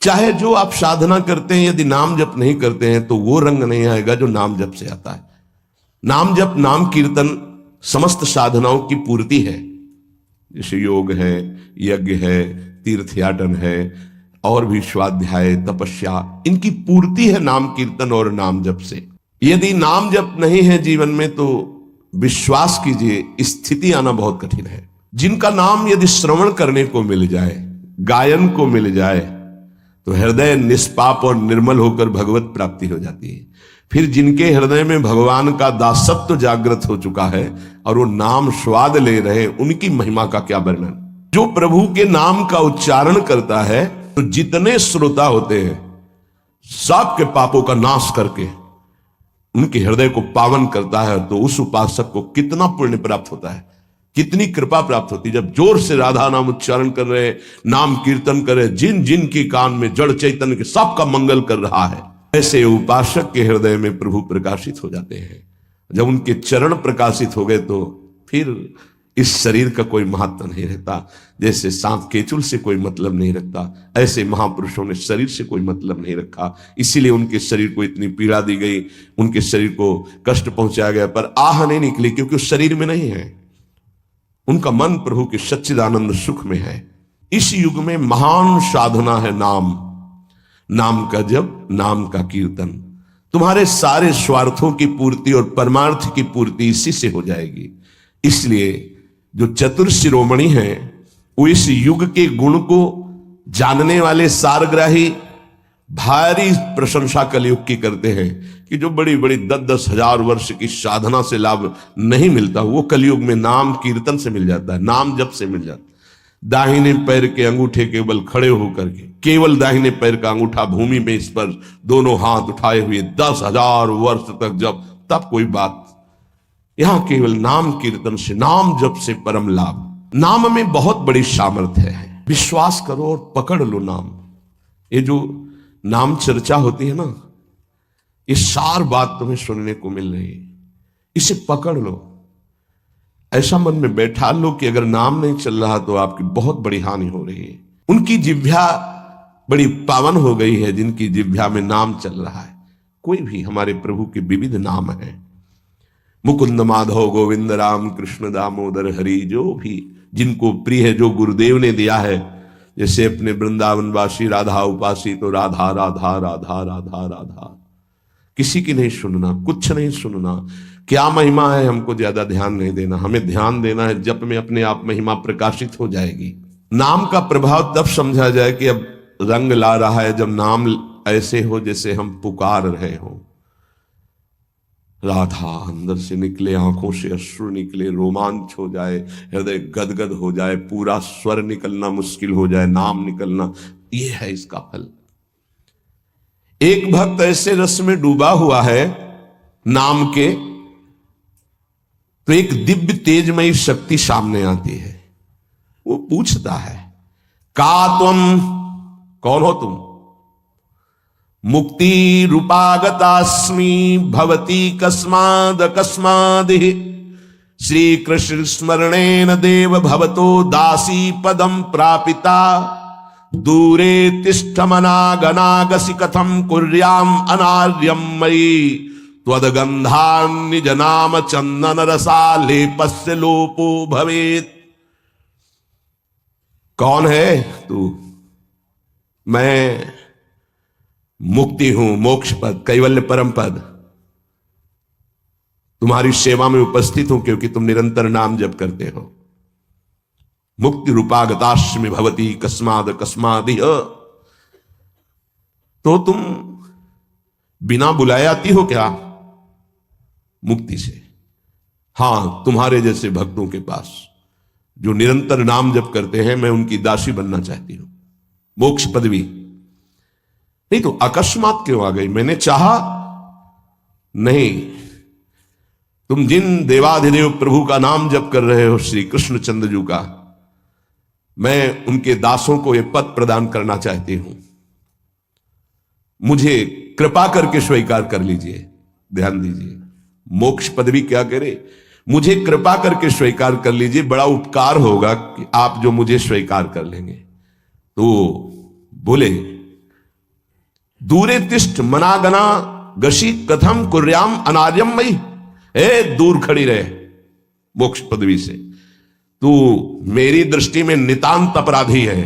चाहे जो आप साधना करते हैं, यदि नाम जप नहीं करते हैं तो वो रंग नहीं आएगा जो नाम जप से आता है। नाम जप, नाम कीर्तन समस्त साधनाओं की पूर्ति है। जैसे योग है, यज्ञ है, तीर्थयाटन है, और भी स्वाध्याय, तपस्या, इनकी पूर्ति है नाम कीर्तन और नाम जप से। यदि नाम जप नहीं है जीवन में तो विश्वास कीजिए स्थिति आना बहुत कठिन है। जिनका नाम यदि श्रवण करने को मिल जाए, गायन को मिल जाए, तो हृदय निष्पाप और निर्मल होकर भगवत प्राप्ति हो जाती है। फिर जिनके हृदय में भगवान का दासत्व जागृत हो चुका है और वो नाम स्वाद ले रहे, उनकी महिमा का क्या वर्णन। जो प्रभु के नाम का उच्चारण करता है तो जितने श्रोता होते हैं सबके पापों का नाश करके उनके हृदय को पावन करता है। तो उस उपासक को कितना पुण्य प्राप्त होता है, कितनी कृपा प्राप्त होती है। जब जोर से राधा नाम उच्चारण कर रहे, नाम कीर्तन कर रहे, जिन जिन के कान में जड़ चैतन्य के सबका मंगल कर रहा है, ऐसे उपासक के हृदय में प्रभु प्रकाशित हो जाते हैं। जब उनके चरण प्रकाशित हो गए तो फिर इस शरीर का कोई महत्व नहीं रहता। जैसे सांप केचुल से कोई मतलब नहीं रखता, ऐसे महापुरुषों ने शरीर से कोई मतलब नहीं रखा। इसीलिए उनके शरीर को इतनी पीड़ा दी गई, उनके शरीर को कष्ट पहुंचाया गया, पर आह नहीं निकली क्योंकि उस शरीर में नहीं है। उनका मन प्रभु के सच्चिदानंद सुख में है। इस युग में महान साधना है नाम, नाम का जप, नाम का कीर्तन। तुम्हारे सारे स्वार्थों की पूर्ति और परमार्थ की पूर्ति इसी से हो जाएगी। इसलिए जो चतुर शिरोमणि हैं वो इस युग के गुण को जानने वाले सारग्राही भारी प्रशंसा कलयुग की करते हैं कि जो बड़ी बड़ी 10-10 हजार वर्ष की साधना से लाभ नहीं मिलता, वो कलयुग में नाम कीर्तन से मिल जाता है, नाम जप से मिल जाता है। दाहिने पैर के अंगूठे केवल खड़े होकर के, केवल दाहिने पैर का अंगूठा भूमि में इस पर दोनों हाथ उठाए हुए 10,000 वर्ष तक जब, तब कोई बात। यहां केवल नाम कीर्तन से, नाम जप से परम लाभ। नाम में बहुत बड़ी सामर्थ्य है। विश्वास करो और पकड़ लो नाम। ये जो नाम चर्चा होती है ना, ये सार बात तुम्हें सुनने को मिल रही है, इसे पकड़ लो। ऐसा मन में बैठा लो कि अगर नाम नहीं चल रहा तो आपकी बहुत बड़ी हानि हो रही है। उनकी जिह्वा बड़ी पावन हो गई है जिनकी जिह्वा में नाम चल रहा है। कोई भी, हमारे प्रभु के विविध नाम हैं, मुकुंद माधव गोविंद राम कृष्ण दामोदर हरि, जो भी जिनको प्रिय है, जो गुरुदेव ने दिया है। जैसे अपने वृंदावनवासी राधा उपासी तो राधा राधा राधा राधा राधा, किसी की नहीं सुनना, कुछ नहीं सुनना। क्या महिमा है हमको ज्यादा ध्यान नहीं देना, हमें ध्यान देना है जप में अपने आप महिमा प्रकाशित हो जाएगी। नाम का प्रभाव तब समझा जाए कि अब रंग ला रहा है जब नाम ऐसे हो जैसे हम पुकार रहे हो। राधा अंदर से निकले, आंखों से अश्रु निकले, रोमांच हो जाए, हृदय गदगद हो जाए, पूरा स्वर निकलना मुश्किल हो जाए, नाम निकलना, ये है इसका फल। एक भक्त ऐसे रस में डूबा हुआ है नाम के, तो एक दिव्य तेजमयी शक्ति सामने आती है। वो पूछता है, का तुम, कौन हो तुम? मुक्ति रूपागतास्मि भवती कस्माद कस्मादि, श्री कृष्ण स्मरणेन देव भवतो दासी पदम प्रापिता, दूरे तिष्ठमनागनागसि कथम कुर्याम अनार्यम मयि, त्वदगंधान्निज नाम चंदन रसालेपस्य लोपो भवेत्। कौन है तू? मैं मुक्ति हूं, मोक्ष पद, कैवल्य परम पद। तुम्हारी सेवा में उपस्थित हूं क्योंकि तुम निरंतर नाम जप करते हो। मुक्ति रूपागतास्मि भवती कस्माद कस्मादि, तो तुम बिना बुलाए आती हो क्या? मुक्ति से। हां, तुम्हारे जैसे भक्तों के पास जो निरंतर नाम जप करते हैं, मैं उनकी दासी बनना चाहती हूं, मोक्ष पदवी। नहीं तो अकस्मात क्यों आ गई? मैंने चाहा नहीं। तुम जिन देवाधिदेव प्रभु का नाम जप कर रहे हो, श्री कृष्णचंद्र जी का, मैं उनके दासों को यह पद प्रदान करना चाहती हूं। मुझे कृपा करके स्वीकार कर लीजिए। ध्यान दीजिए, मोक्ष पदवी क्या करे? मुझे कृपा करके स्वीकार कर लीजिए, बड़ा उपकार होगा कि आप जो मुझे स्वीकार कर लेंगे। तो बोले, दूरे तिष्ठ मनागना गशी कथम कुर्याम अनार्यम मई। दूर खड़ी रहे मोक्ष पदवी से, तू मेरी दृष्टि में नितांत अपराधी है।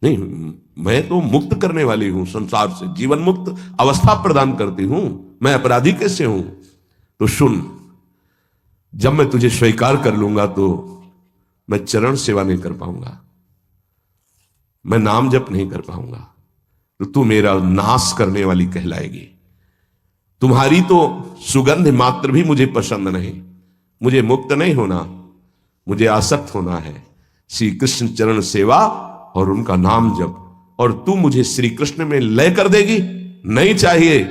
नहीं, मैं तो मुक्त करने वाली हूं, संसार से जीवन मुक्त अवस्था प्रदान करती हूं, मैं अपराधी कैसे हूं? तो सुन, जब मैं तुझे स्वीकार कर लूंगा तो मैं चरण सेवा नहीं कर पाऊंगा, मैं नाम जप नहीं कर पाऊंगा, तो तू मेरा नाश करने वाली कहलाएगी। तुम्हारी तो सुगंध मात्र भी मुझे पसंद नहीं, मुझे मुक्त नहीं होना, मुझे आसक्त होना है श्री कृष्ण चरण सेवा और उनका नाम जप। और तू मुझे श्री कृष्ण में लय कर देगी? नहीं चाहिए,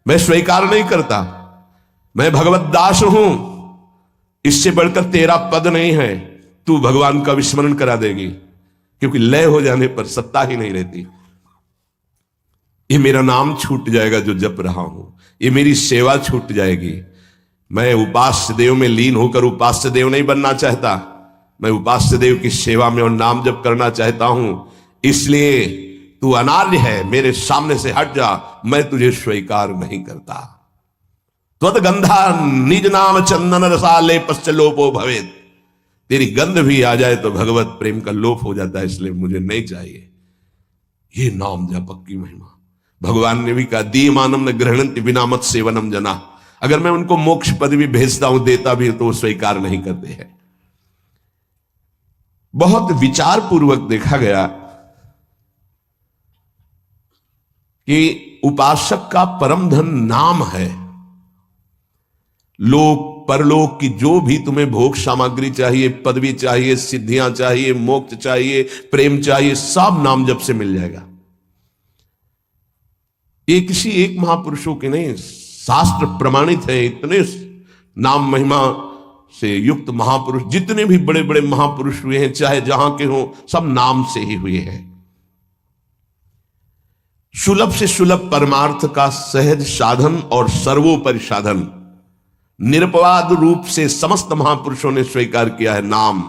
मैं स्वीकार नहीं करता, मैं भगवत दास हूं, इससे बढ़कर तेरा पद नहीं है। तू भगवान का विस्मरण करा देगी, क्योंकि लय हो जाने पर सत्ता ही नहीं रहती। ये मेरा नाम छूट जाएगा जो जप रहा हूं, ये मेरी सेवा छूट जाएगी। मैं उपास्य देव में लीन होकर उपास्य देव नहीं बनना चाहता, मैं उपास्य देव की सेवा में और नाम जप करना चाहता हूं। इसलिए तू अनार्य है, मेरे सामने से हट जा, मैं तुझे स्वीकार नहीं करता। त्वद्गंधा निज नाम चंदन रसाले पश्च लोपो भवेत। तेरी गंध भी आ जाए तो भगवत प्रेम का लोप हो जाता है, इसलिए मुझे नहीं चाहिए। ये नाम जपक की महिमा। भगवान ने भी कहा, दीयमानम न गृहणन्ति बिना मत सेवनम जना। अगर मैं उनको मोक्ष पदवी भेजता हूं, देता भी तो वो स्वीकार नहीं करते हैं। बहुत विचार पूर्वक देखा गया कि उपासक का परम धन नाम है। लोक परलोक की जो भी तुम्हें भोग सामग्री चाहिए, पदवी चाहिए, सिद्धियां चाहिए, मोक्ष चाहिए, प्रेम चाहिए, सब नाम जप से मिल जाएगा। ये किसी एक महापुरुषों के नहीं, शास्त्र प्रमाणित है। इतने नाम महिमा से युक्त महापुरुष, जितने भी बड़े बड़े महापुरुष हुए हैं, चाहे जहां के हों, सब नाम से ही हुए हैं। सुलभ से सुलभ परमार्थ का सहज साधन और सर्वोपरि साधन निरपवाद रूप से समस्त महापुरुषों ने स्वीकार किया है नाम।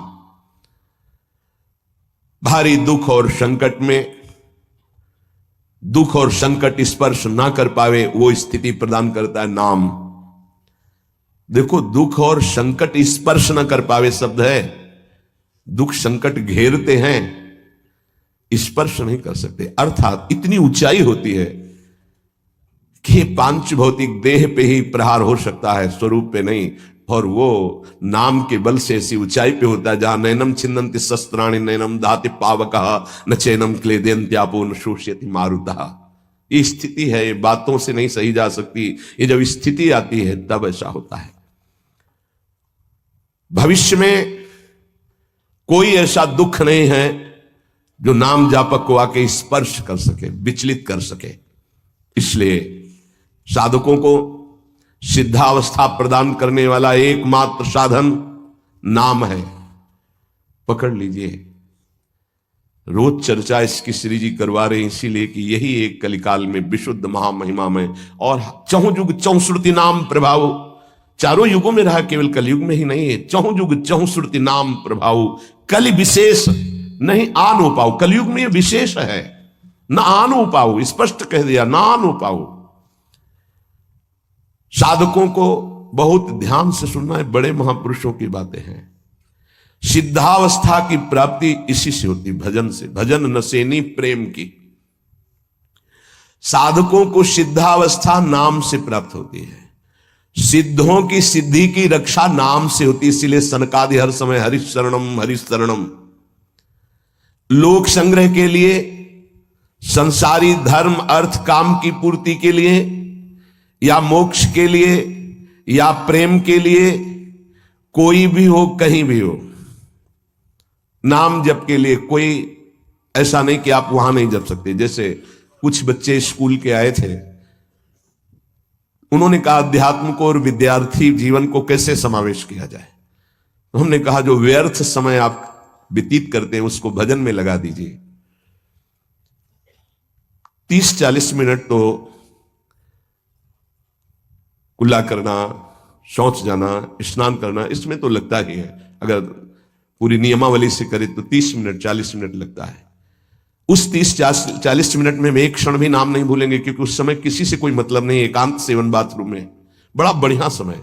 भारी दुख और संकट में, दुख और संकट स्पर्श ना कर पावे वो स्थिति प्रदान करता है नाम। देखो, दुख और संकट स्पर्श ना कर पावे शब्द है। दुख संकट घेरते हैं, स्पर्श नहीं कर सकते। अर्थात इतनी ऊंचाई होती है कि पांच भौतिक देह पे ही प्रहार हो सकता है, स्वरूप पे नहीं। और वो नाम के बल से ऐसी ऊंचाई पे होता है जहां नैनम छिन्नन्ति शस्त्राणि नैनम दाति पावकः न चैनम क्लेदयन्त्यापो न शोष्यति मारुतः। ये स्थिति है, ये बातों से नहीं सही जा सकती। ये जब स्थिति आती है तब ऐसा होता है। भविष्य में कोई ऐसा दुख नहीं है जो नाम जापक को आके स्पर्श कर सके, विचलित कर सके। इसलिए साधकों को सिद्धावस्था प्रदान करने वाला एकमात्र साधन नाम है। पकड़ लीजिए। रोज चर्चा इसकी श्री जी करवा रहे हैं, इसीलिए कि यही एक कलिकाल में विशुद्ध महामहिमा में और चहुजुग चहुश्रुति नाम प्रभाव, चारों युगों में रहा, केवल कलयुग में ही नहीं है। चहुजुग चहुश्रुति नाम प्रभाव, कलि विशेष नहीं आनो पाओ। कलयुग में ये विशेष है, ना आनो पाओ, स्पष्ट कह दिया, ना आनो पाओ। साधकों को बहुत ध्यान से सुनना है, बड़े महापुरुषों की बातें हैं। सिद्धावस्था की प्राप्ति इसी से होती, भजन से। भजन नसेनी प्रेम की। साधकों को सिद्धावस्था नाम से प्राप्त होती है। सिद्धों की सिद्धि की रक्षा नाम से होती, इसीलिए सनकादि हर समय हरिशरणम हरिशरणम। लोक संग्रह के लिए, संसारी धर्म अर्थ काम की पूर्ति के लिए, या मोक्ष के लिए, या प्रेम के लिए, कोई भी हो, कहीं भी हो, नाम जप के लिए कोई ऐसा नहीं कि आप वहां नहीं जप सकते। जैसे कुछ बच्चे स्कूल के आए थे, उन्होंने कहा अध्यात्म को और विद्यार्थी जीवन को कैसे समावेश किया जाए। तो हमने कहा जो व्यर्थ समय आप व्यतीत करते हैं उसको भजन में लगा दीजिए। 30-40 मिनट तो कुल्ला करना, शौच जाना, स्नान करना, इसमें तो लगता ही है। अगर पूरी नियमावली से करे तो 30 मिनट 40 मिनट लगता है। उस 30-40 मिनट में हम एक क्षण भी नाम नहीं भूलेंगे, क्योंकि उस समय किसी से कोई मतलब नहीं, एकांत सेवन बाथरूम में, बड़ा बढ़िया समय।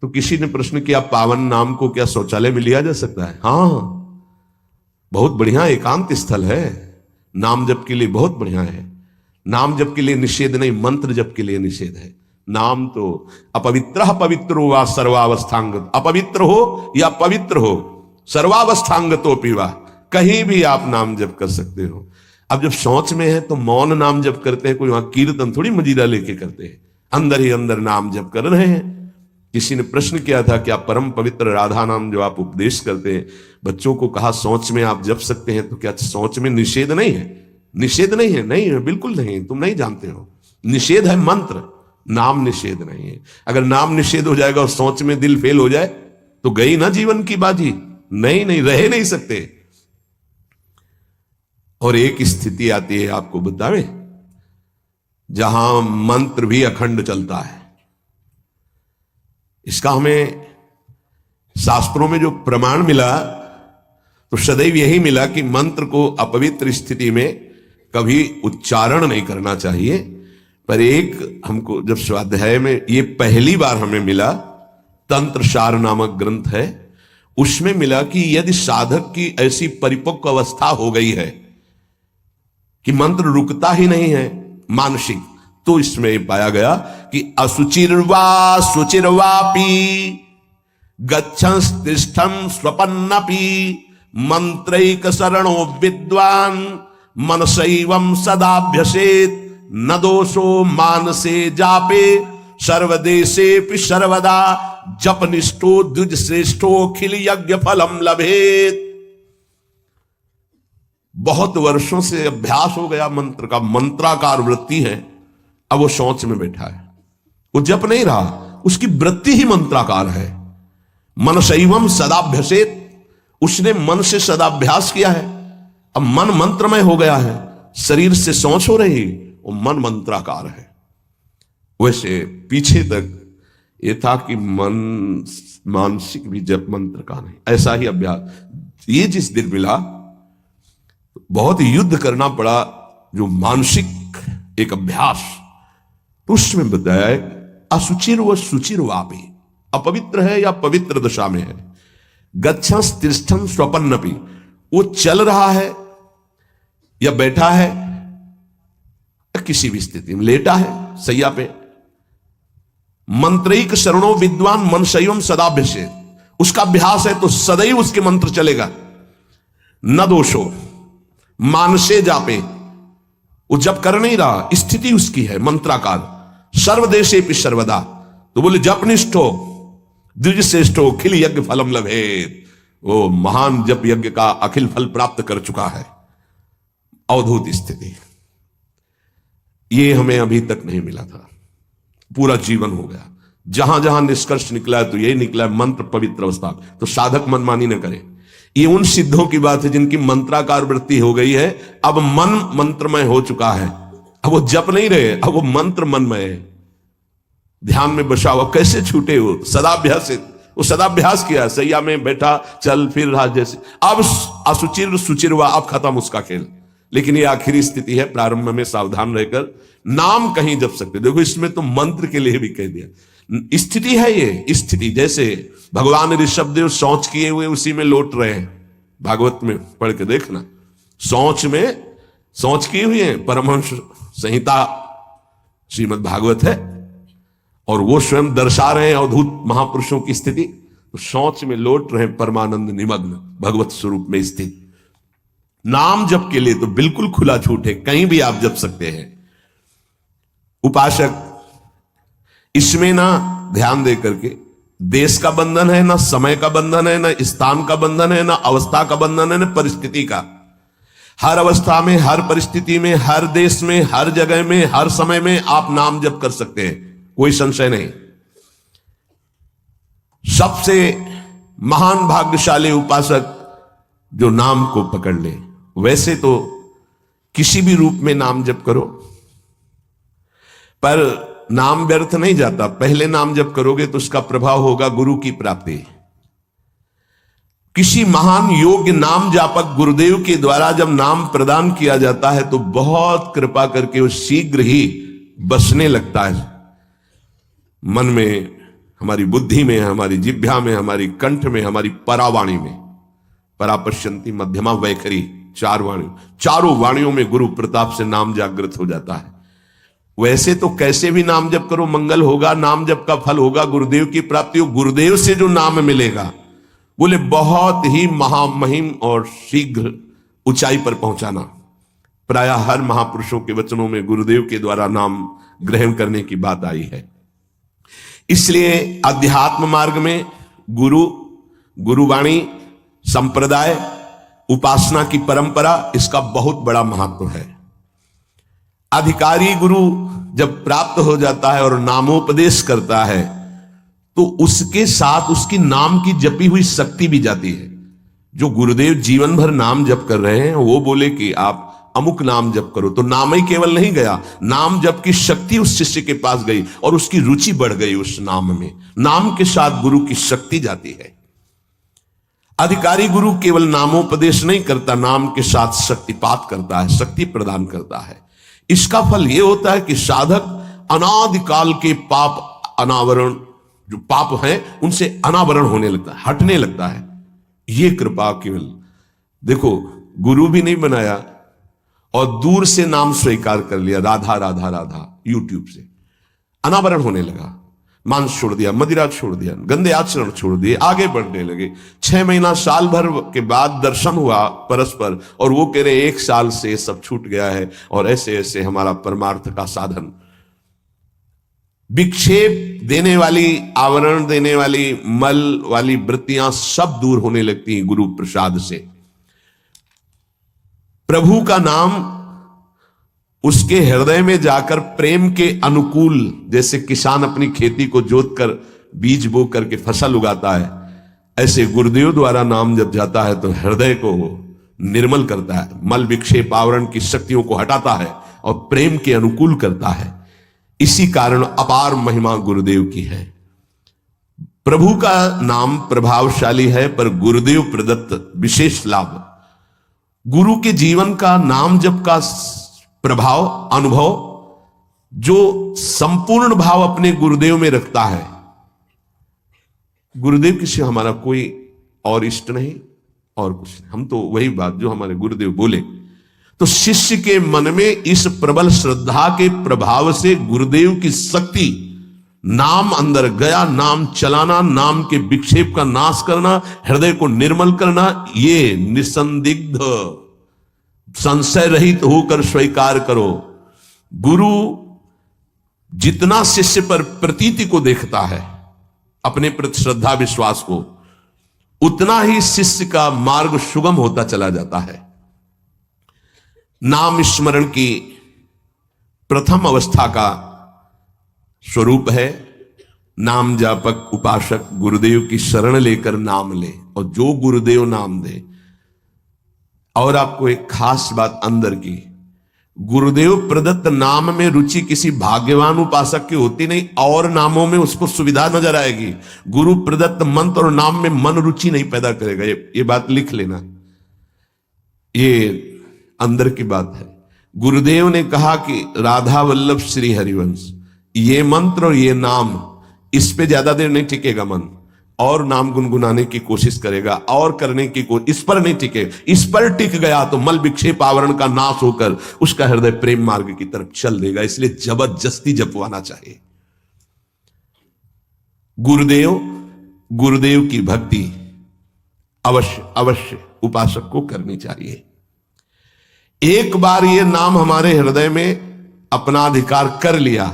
तो किसी ने प्रश्न किया, पावन नाम को क्या शौचालय में लिया जा सकता है? हाँ, बहुत बढ़िया एकांत स्थल है, नाम जप के लिए बहुत बढ़िया है। नाम जप के लिए निषेध नहीं, मंत्र जप के लिए निषेध है। नाम तो अपवित्र पवित्रो वा सर्वावस्थांग, अपवित्र हो या पवित्र हो, सर्वावस्थांग तो पीवा, कहीं भी आप नाम जप कर सकते हो। अब जब शौच में है तो मौन नाम जप करते हैं, कोई वहां कीर्तन थोड़ी मजीरा लेके करते हैं, अंदर ही अंदर नाम जप कर रहे हैं। किसी ने प्रश्न किया था कि आप परम पवित्र राधा नाम जो आप उपदेश करते हैं, बच्चों को कहा शौच में आप जप सकते हैं, तो क्या शौच में निषेध नहीं है? निषेध नहीं है, नहीं है, बिल्कुल नहीं, तुम नहीं जानते हो। निषेध है मंत्र, नाम निषेध नहीं है। अगर नाम निषेध हो जाएगा और शौच में दिल फेल हो जाए तो गई ना जीवन की बाजी, नहीं नहीं, रह नहीं सकते। और एक स्थिति आती है, आपको बतावे, जहां मंत्र भी अखंड चलता है। इसका हमें शास्त्रों में जो प्रमाण मिला, तो सदैव यही मिला कि मंत्र को अपवित्र स्थिति में कभी उच्चारण नहीं करना चाहिए। पर एक हमको जब स्वाध्याय में ये पहली बार हमें मिला, तंत्र सार नामक ग्रंथ है, उसमें मिला कि यदि साधक की ऐसी परिपक्व अवस्था हो गई है कि मंत्र रुकता ही नहीं है मानसिक, तो इसमें पाया गया कि असुचिर्वा सुचिर्वापी गच्छंस्तिष्ठं स्वपन्नपि मंत्रैक शरणो विद्वान मनसैवं सदाभ्यसेत न दोषो मानसे जापे सर्वदेशेपि सर्वदा जपनिष्ठो द्विज श्रेष्ठो खिल यज्ञ फलम लभेत। बहुत वर्षों से अभ्यास हो गया मंत्र का, मंत्राकार वृत्ति है, अब वो शौच में बैठा है, वो जप नहीं रहा, उसकी वृत्ति ही मंत्राकार है। मन शैवम सदाभ्यसेत, उसने मन से सदाभ्यास किया है, अब मन मंत्रमय हो गया है, शरीर से शौच हो रही, वो मन मंत्राकार है। वैसे पीछे तक ये था कि मन मानसिक भी जप मंत्र का नहीं, ऐसा ही अभ्यास। ये जिस दिन मिला बहुत युद्ध करना पड़ा, जो मानसिक एक अभ्यास, उसमें बताया असुचिर व सुचिर वापी, अपवित्र है या पवित्र दशा में है, गच्छंस तिष्ठं स्वपन्नपि, वो चल रहा है या बैठा है या किसी भी स्थिति में लेटा है सैया पे, मंत्रैक शरणो विद्वान मनसैवम सदाभ्यसेत, उसका अभ्यास है तो सदैव उसके मंत्र चलेगा। न दोषो मानसे जापे, वो जप कर नहीं रहा, स्थिति उसकी है मंत्राकार। सर्वदेशेपि सर्वदा, तो बोले जपनिष्ठो द्विज श्रेष्ठो खिल यज्ञ फलम लभेत, वो महान जप यज्ञ का अखिल फल प्राप्त कर चुका है। अवधूत स्थिति, ये हमें अभी तक नहीं मिला था, पूरा जीवन हो गया। जहां जहां निष्कर्ष निकला है तो यही निकला है, मंत्र पवित्र अवस्था। तो साधक मनमानी न करे। ये उन सिद्धों की बात है जिनकी मंत्राकार वृत्ति हो गई है, अब मन मंत्रमय हो चुका है, अब वो जप नहीं रहे, अब वो मंत्र मनमय है, ध्यान में बसा हुआ। कैसे छूटे हो? सदाभ्यास, वो सदाभ्यास किया, सैया में बैठा चल फिर रहा जैसे। अब असुचिर सुचिर हुआ, अब खत्म उसका खेल। लेकिन ये आखिरी स्थिति है, प्रारंभ में सावधान रहकर नाम कहीं जप सकते। देखो इसमें तो मंत्र के लिए भी कह दिया, स्थिति है ये स्थिति। जैसे भगवान ऋषभदेव शौच किए हुए उसी में लौट रहे हैं, भागवत में पढ़ के देखना, शौच में शौच किए हुए हैं, परमहंस संहिता श्रीमद् भागवत है, और वो स्वयं दर्शा रहे हैं अवधूत महापुरुषों की स्थिति। तो शौच में लौट रहे हैं परमानंद निमग्न भगवत स्वरूप में स्थित। नाम जप के लिए तो बिल्कुल खुला छूट है, कहीं भी आप जप सकते हैं। उपासक इसमें ना ध्यान दे करके, देश का बंधन है ना, समय का बंधन है ना, स्थान का बंधन है ना, अवस्था का बंधन है ना, परिस्थिति का। हर अवस्था में, हर परिस्थिति में, हर देश में, हर जगह में, हर समय में आप नाम जप कर सकते हैं, कोई संशय नहीं। सबसे महान भाग्यशाली उपासक जो नाम को पकड़ ले। वैसे तो किसी भी रूप में नाम जप करो, पर नाम व्यर्थ नहीं जाता। पहले नाम जप करोगे तो उसका प्रभाव होगा गुरु की प्राप्ति। किसी महान योग्य नाम जापक गुरुदेव के द्वारा जब नाम प्रदान किया जाता है तो बहुत कृपा करके वो शीघ्र ही बसने लगता है मन में, हमारी बुद्धि में, हमारी जिह्वा में, हमारी कंठ में, हमारी परावाणी में। परापश्यंती मध्यमा वैखरी, चारों वाणियों में गुरु प्रताप से नाम जागृत हो जाता है। वैसे तो कैसे भी नाम जप करो मंगल होगा, नाम जप का फल होगा, गुरुदेव की प्राप्ति हो। गुरुदेव से जो नाम मिलेगा बोले बहुत ही महामहिम और शीघ्र ऊंचाई पर पहुंचाना। प्रायः हर महापुरुषों के वचनों में गुरुदेव के द्वारा नाम ग्रहण करने की बात आई है। इसलिए अध्यात्म मार्ग में गुरु, गुरुवाणी, संप्रदाय, उपासना की परंपरा, इसका बहुत बड़ा महत्व है। अधिकारी गुरु जब प्राप्त हो जाता है और नामोपदेश करता है तो उसके साथ उसकी नाम की जपी हुई शक्ति भी जाती है। जो गुरुदेव जीवन भर नाम जप कर रहे हैं वो बोले कि आप अमुक नाम जप करो, तो नाम ही केवल नहीं गया, नाम जप की शक्ति उस शिष्य के पास गई और उसकी रुचि बढ़ गई उस नाम में। नाम के साथ गुरु की शक्ति जाती है। अधिकारी गुरु केवल नामोपदेश नहीं करता, नाम के साथ शक्तिपात करता है, शक्ति प्रदान करता है। इसका फल यह होता है कि साधक अनादिकाल के पाप अनावरण, जो पाप हैं उनसे अनावरण होने लगता है, हटने लगता है। यह कृपा केवल देखो, गुरु भी नहीं बनाया और दूर से नाम स्वीकार कर लिया, राधा राधा राधा, यूट्यूब से अनावरण होने लगा। मांस छोड़ दिया, मदिरा छोड़ दिया, गंदे आचरण छोड़ दिए, आगे बढ़ने लगे। 6 महीना साल भर के बाद दर्शन हुआ परस्पर और वो कह रहे 1 साल से सब छूट गया है और ऐसे ऐसे हमारा परमार्थ का साधन। विक्षेप देने वाली, आवरण देने वाली, मल वाली वृत्तियां सब दूर होने लगती हैं गुरु प्रसाद से। प्रभु का नाम उसके हृदय में जाकर प्रेम के अनुकूल, जैसे किसान अपनी खेती को जोत कर बीज बो करके फसल उगाता है, ऐसे गुरुदेव द्वारा नाम जब जाता है तो हृदय को निर्मल करता है, मल विक्षेप आवरण की शक्तियों को हटाता है और प्रेम के अनुकूल करता है। इसी कारण अपार महिमा गुरुदेव की है। प्रभु का नाम प्रभावशाली है पर गुरुदेव प्रदत्त विशेष लाभ। गुरु के जीवन का नाम जप का प्रभाव, अनुभव, जो संपूर्ण भाव अपने गुरुदेव में रखता है। गुरुदेव के सिवा हमारा कोई और इष्ट नहीं और कुछ नहीं, हम तो वही बात जो हमारे गुरुदेव बोले। तो शिष्य के मन में इस प्रबल श्रद्धा के प्रभाव से गुरुदेव की शक्ति, नाम अंदर गया, नाम चलाना, नाम के विक्षेप का नाश करना, हृदय को निर्मल करना, ये निसंदिग्ध संशय रहित होकर स्वीकार करो। गुरु जितना शिष्य पर प्रतीति को देखता है, अपने प्रति श्रद्धा विश्वास को, उतना ही शिष्य का मार्ग सुगम होता चला जाता है। नाम स्मरण की प्रथम अवस्था का स्वरूप है नाम जापक उपासक गुरुदेव की शरण लेकर नाम ले, और जो गुरुदेव नाम दे। और आपको एक खास बात अंदर की, गुरुदेव प्रदत्त नाम में रुचि किसी भाग्यवान उपासक की होती नहीं, और नामों में उसको सुविधा नजर आएगी। गुरु प्रदत्त मंत्र और नाम में मन रुचि नहीं पैदा करेगा। ये बात लिख लेना, ये अंदर की बात है। गुरुदेव ने कहा कि राधा वल्लभ श्री हरिवंश, ये मंत्र और ये नाम, इस पे ज्यादा देर नहीं टिकेगा मन, और नाम गुनगुनाने की कोशिश करेगा और करने की इस पर नहीं टिके। इस पर टिक गया तो मल विक्षेप आवरण का नाश होकर उसका हृदय प्रेम मार्ग की तरफ चल देगा। इसलिए जबरदस्ती जपवाना चाहिए। गुरुदेव की भक्ति अवश्य उपासक को करनी चाहिए। एक बार ये नाम हमारे हृदय में अपना अधिकार कर लिया,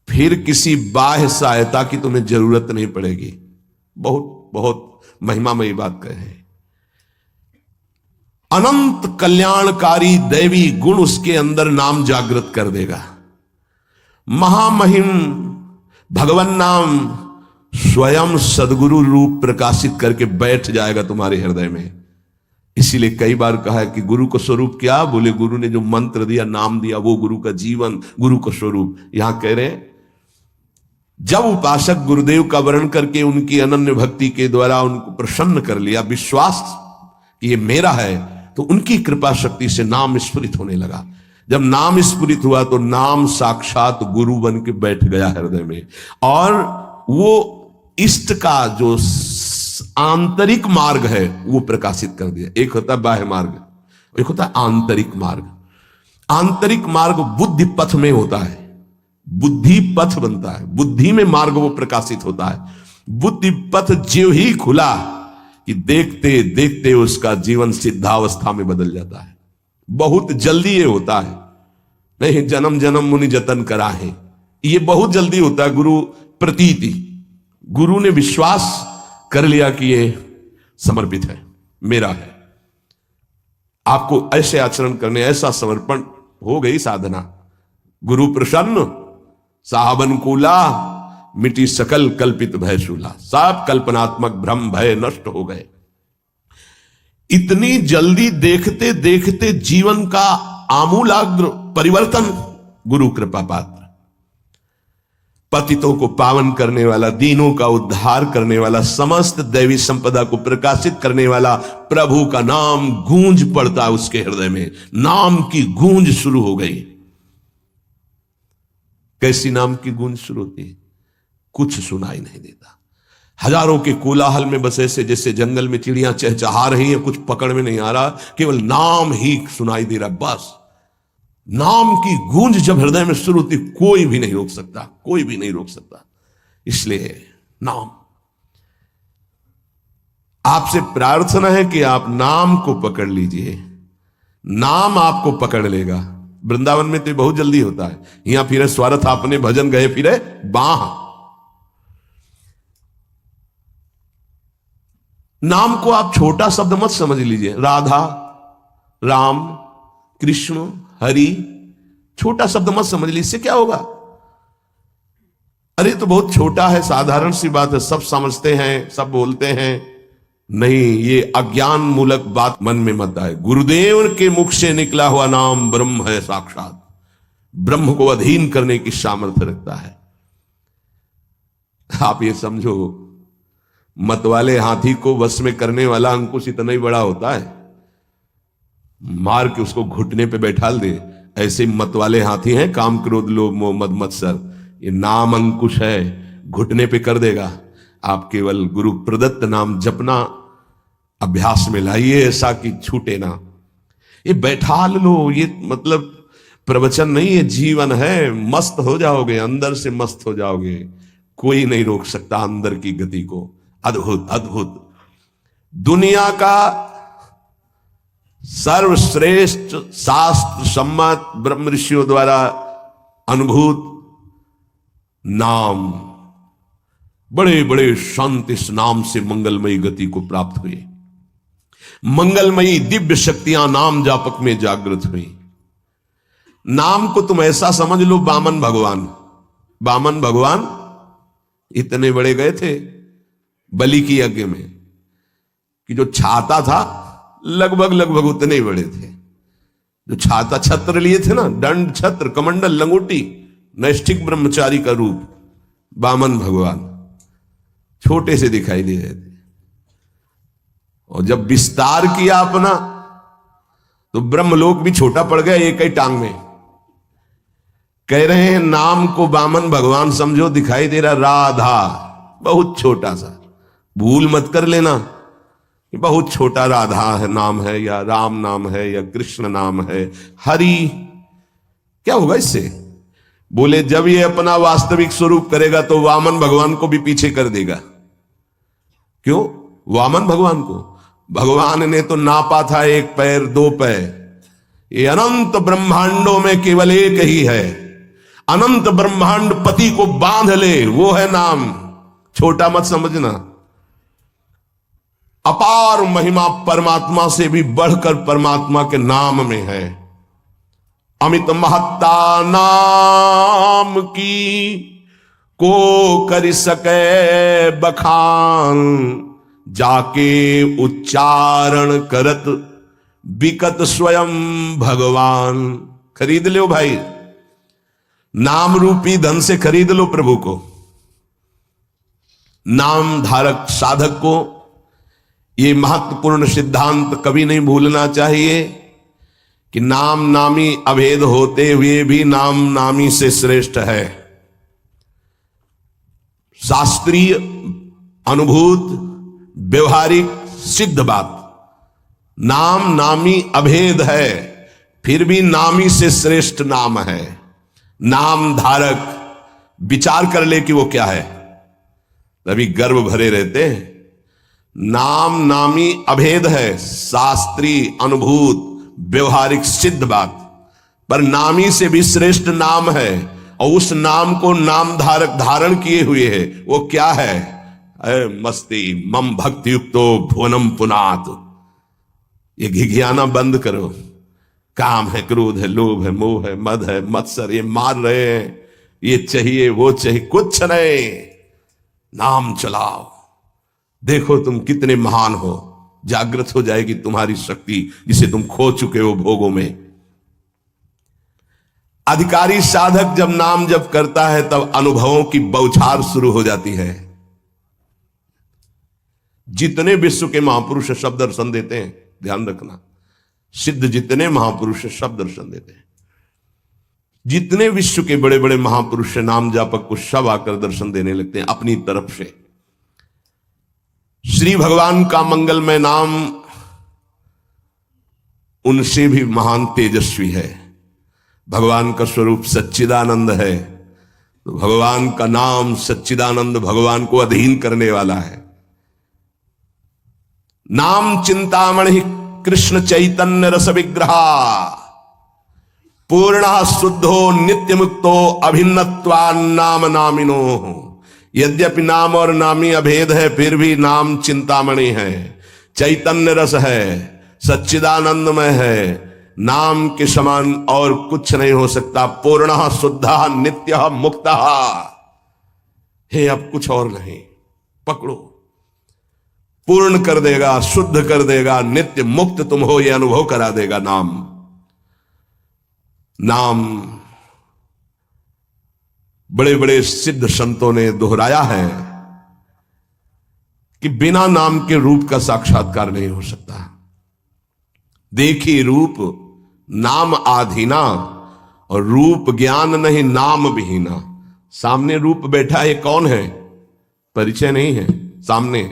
फिर किसी बाह्य सहायता की तुम्हें जरूरत नहीं पड़ेगी। बहुत बहुत महिमामयी बात कहे। अनंत कल्याणकारी दैवी गुण उसके अंदर नाम जागृत कर देगा। महामहिम भगवान नाम स्वयं सदगुरु रूप प्रकाशित करके बैठ जाएगा तुम्हारे हृदय में। इसीलिए कई बार कहा है कि गुरु को स्वरूप क्या, बोले गुरु ने जो मंत्र दिया, नाम दिया, वो गुरु का जीवन, गुरु को स्वरूप। यहां कह रहे हैं जब उपासक गुरुदेव का वर्ण करके उनकी अनन्य भक्ति के द्वारा उनको प्रसन्न कर लिया, विश्वास कि ये मेरा है, तो उनकी कृपा शक्ति से नाम स्फुरित होने लगा। जब नाम स्फुरित हुआ तो नाम साक्षात गुरु बन के बैठ गया हृदय में, और वो इष्ट का जो आंतरिक मार्ग है वो प्रकाशित कर दिया। एक होता है बाह्य मार्ग, एक होता है आंतरिक मार्ग। आंतरिक मार्ग बुद्धि पथ में होता है, बुद्धि पथ बनता है, बुद्धि में मार्ग वो प्रकाशित होता है। बुद्धि पथ ज्यों ही खुला कि देखते देखते उसका जीवन सिद्धावस्था में बदल जाता है। बहुत जल्दी ये होता है, नहीं जन्म जन्म मुनि जतन करा है, ये बहुत जल्दी होता है। गुरु प्रतीति, गुरु ने विश्वास कर लिया कि ये समर्पित है, मेरा है। आपको ऐसे आचरण करने, ऐसा समर्पण, हो गई साधना। गुरु प्रसन्न, साहब अनुकूला, मिटी सकल कल्पित भय शूला। सब कल्पनात्मक भ्रम भय नष्ट हो गए। इतनी जल्दी देखते देखते जीवन का आमूलाग्र परिवर्तन। गुरु कृपा पात्र, पतितों को पावन करने वाला, दीनों का उद्धार करने वाला, समस्त दैवी संपदा को प्रकाशित करने वाला प्रभु का नाम गूंज पड़ता उसके हृदय में। नाम की गूंज शुरू हो गई। कैसी नाम की गूंज शुरू होती है? कुछ सुनाई नहीं देता। हजारों के कोलाहल में बस ऐसे जैसे जंगल में चिड़ियां चहचहा रही हैं, कुछ पकड़ में नहीं आ रहा, केवल नाम ही सुनाई दे रहा। बस नाम की गूंज जब हृदय में शुरू होती, कोई भी नहीं रोक सकता, कोई भी नहीं रोक सकता। इसलिए नाम, आपसे प्रार्थना है कि आप नाम को पकड़ लीजिए, नाम आपको पकड़ लेगा। वृंदावन में तो बहुत जल्दी होता है, यहां फिरे स्वार्थ आपने भजन गए फिरे बाह। नाम को आप छोटा शब्द मत समझ लीजिए। राधा, राम, कृष्ण, हरि, छोटा शब्द मत समझ लीजिए। इससे क्या होगा? अरे तो बहुत छोटा है, साधारण सी बात है, सब समझते हैं, सब बोलते हैं। नहीं, ये अज्ञान मूलक बात मन में मत आए। गुरुदेव के मुख से निकला हुआ नाम ब्रह्म है साक्षात। ब्रह्म को अधीन करने की सामर्थ्य रखता है। आप ये समझो, मतवाले हाथी को वश में करने वाला अंकुश इतना ही बड़ा होता है, मार के उसको घुटने पे बैठाल दे। ऐसे मतवाले हाथी हैं काम, क्रोध, लोभ, मोह, मद, मत्सर। ये नाम अंकुश है, घुटने पे कर देगा। आप केवल गुरु प्रदत्त नाम जपना अभ्यास में लाइए, ऐसा कि छूटे ना। ये बैठा लो, ये मतलब प्रवचन नहीं, ये जीवन है। मस्त हो जाओगे, अंदर से मस्त हो जाओगे। कोई नहीं रोक सकता अंदर की गति को। अद्भुत अद्भुत। दुनिया का सर्वश्रेष्ठ शास्त्र सम्मत ब्रह्म ऋषियों द्वारा अनुभूत नाम, बड़े बड़े संत इस नाम से मंगलमयी गति को प्राप्त हुए। मंगलमयी दिव्य शक्तियां नाम जापक में जागृत हुई। नाम को तुम ऐसा समझ लो, वामन भगवान, वामन भगवान इतने बड़े गए थे बलि की यज्ञ में कि जो छाता था लगभग लगभग उतने ही बड़े थे। जो छाता, छत्र लिए थे ना, दंड, छत्र, कमंडल, लंगोटी, नैष्ठिक ब्रह्मचारी का रूप, वामन भगवान छोटे से दिखाई दे रहे थे। और जब विस्तार किया अपना तो ब्रह्मलोक भी छोटा पड़ गया एक ही टांग में। कह रहे हैं नाम को वामन भगवान समझो, दिखाई दे रहा राधा, बहुत छोटा सा। भूल मत कर लेना, बहुत छोटा राधा है नाम है, या राम नाम है, या कृष्ण नाम है, हरि। क्या होगा इससे? बोले जब ये अपना वास्तविक स्वरूप करेगा तो वामन भगवान को भी पीछे कर देगा। क्यों? वामन भगवान को भगवान ने तो नापा था 1 पैर 2 पैर। ये अनंत ब्रह्मांडों में केवल एक ही है। अनंत ब्रह्मांड पति को बांध ले, वो है नाम। छोटा मत समझना। अपार महिमा परमात्मा से भी बढ़कर परमात्मा के नाम में है। अमित महत्ता नाम की को कर सके बखान, जाके उच्चारण करत बिकत स्वयं भगवान। खरीद लो भाई, नाम रूपी धन से खरीद लो प्रभु को। नाम धारक साधक को ये महत्वपूर्ण सिद्धांत कभी नहीं भूलना चाहिए कि नाम नामी अभेद होते हुए भी नाम नामी से श्रेष्ठ है। शास्त्रीय, अनुभूत, व्यवहारिक सिद्ध बात, नाम नामी अभेद है, फिर भी नामी से श्रेष्ठ नाम है। नाम धारक विचार कर ले कि वो क्या है, तभी गर्व भरे रहते हैं। नाम नामी अभेद है, शास्त्रीय, अनुभूत, व्यवहारिक सिद्ध बात, पर नामी से भी श्रेष्ठ नाम है, और उस नाम को नाम धारक धारण किए हुए है। वो क्या है? मस्ती मम भक्ति युक्तो भुवनम पुनात। ये घिघियाना बंद करो। काम है, क्रोध है, लोभ है, मोह है, मद है, मत्सर, ये मार रहे हैं, ये चाहिए, वो चाहिए, कुछ नहीं। नाम चलाओ, देखो तुम कितने महान हो। जागृत हो जाएगी तुम्हारी शक्ति जिसे तुम खो चुके हो भोगों में। अधिकारी साधक जब नाम जप करता है तब अनुभवों की बौछार शुरू हो जाती है। जितने विश्व के महापुरुष सब दर्शन देते हैं, ध्यान रखना, सिद्ध जितने महापुरुष सब दर्शन देते हैं, जितने विश्व के बड़े बड़े महापुरुष नाम जापक को सब आकर दर्शन देने लगते हैं अपनी तरफ से। श्री भगवान का मंगलमय नाम उनसे भी महान तेजस्वी है। भगवान का स्वरूप सच्चिदानंद है, तो भगवान का नाम सच्चिदानंद भगवान को अधीन करने वाला है। नाम चिंतामणि कृष्ण चैतन्य रस विग्रहा पूर्ण शुद्धो नित्य मुक्तो अभिन्नत्वान् नाम नामिनो। यद्यपि नाम और नामी अभेद है, फिर भी नाम चिंतामणि है, चैतन्य रस है, सच्चिदानंदमय है। नाम के समान और कुछ नहीं हो सकता। पूर्ण शुद्ध नित्य मुक्त है, अब कुछ और नहीं। पकड़ो, पूर्ण कर देगा, शुद्ध कर देगा, नित्य मुक्त तुम हो, यह अनुभव करा देगा नाम। नाम बड़े बड़े सिद्ध संतों ने दोहराया है कि बिना नाम के रूप का साक्षात्कार नहीं हो सकता। देखी रूप नाम आधीना, और रूप ज्ञान नहीं नाम विहीना। सामने रूप बैठा है, कौन है? परिचय नहीं है सामने।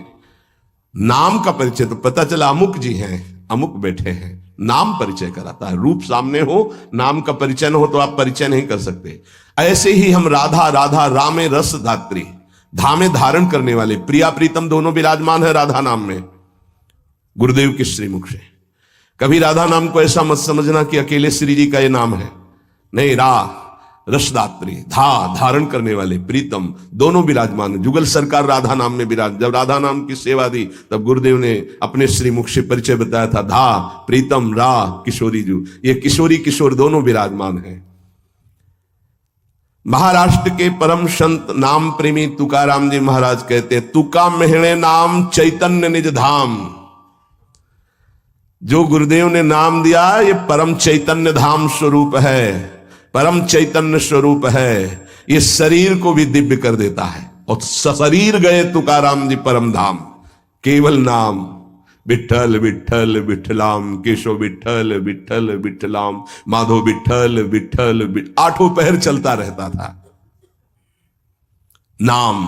नाम का परिचय तो पता चला अमुक जी हैं, अमुक बैठे हैं, नाम परिचय कराता है। रूप सामने हो, नाम का परिचय न हो तो आप परिचय नहीं कर सकते। ऐसे ही हम राधा राधा रामे रस धात्री, धामे धारण करने वाले, प्रिया प्रीतम दोनों विराजमान है राधा नाम में, गुरुदेव के श्रीमुख से। कभी राधा नाम को ऐसा मत समझना कि अकेले श्री जी का ये नाम है, नहीं। रसदात्री, धारण करने वाले, प्रीतम दोनों विराजमान है। जुगल सरकार राधा नाम में विराज, जब राधा नाम की सेवा दी तब गुरुदेव ने अपने श्रीमुख से परिचय बताया था, प्रीतम किशोरी जू, ये किशोरी किशोर दोनों विराजमान है। महाराष्ट्र के परम संत नाम प्रेमी तुकाराम जी महाराज कहते हैं, तुका मेहणे नाम चैतन्य निज धाम। जो गुरुदेव ने नाम दिया ये परम चैतन्य धाम स्वरूप है, परम चैतन्य स्वरूप है। ये शरीर को भी दिव्य कर देता है। और शरीर गए तुकाराम जी परम धाम, केवल नाम। विठ्ठल विठ्ठल विठ्ठलाम, केशव विठ्ठल विठ्ठल विठ्ठलाम, माधव विठ्ठल विठ्ठल, आठों पहर चलता रहता था। नाम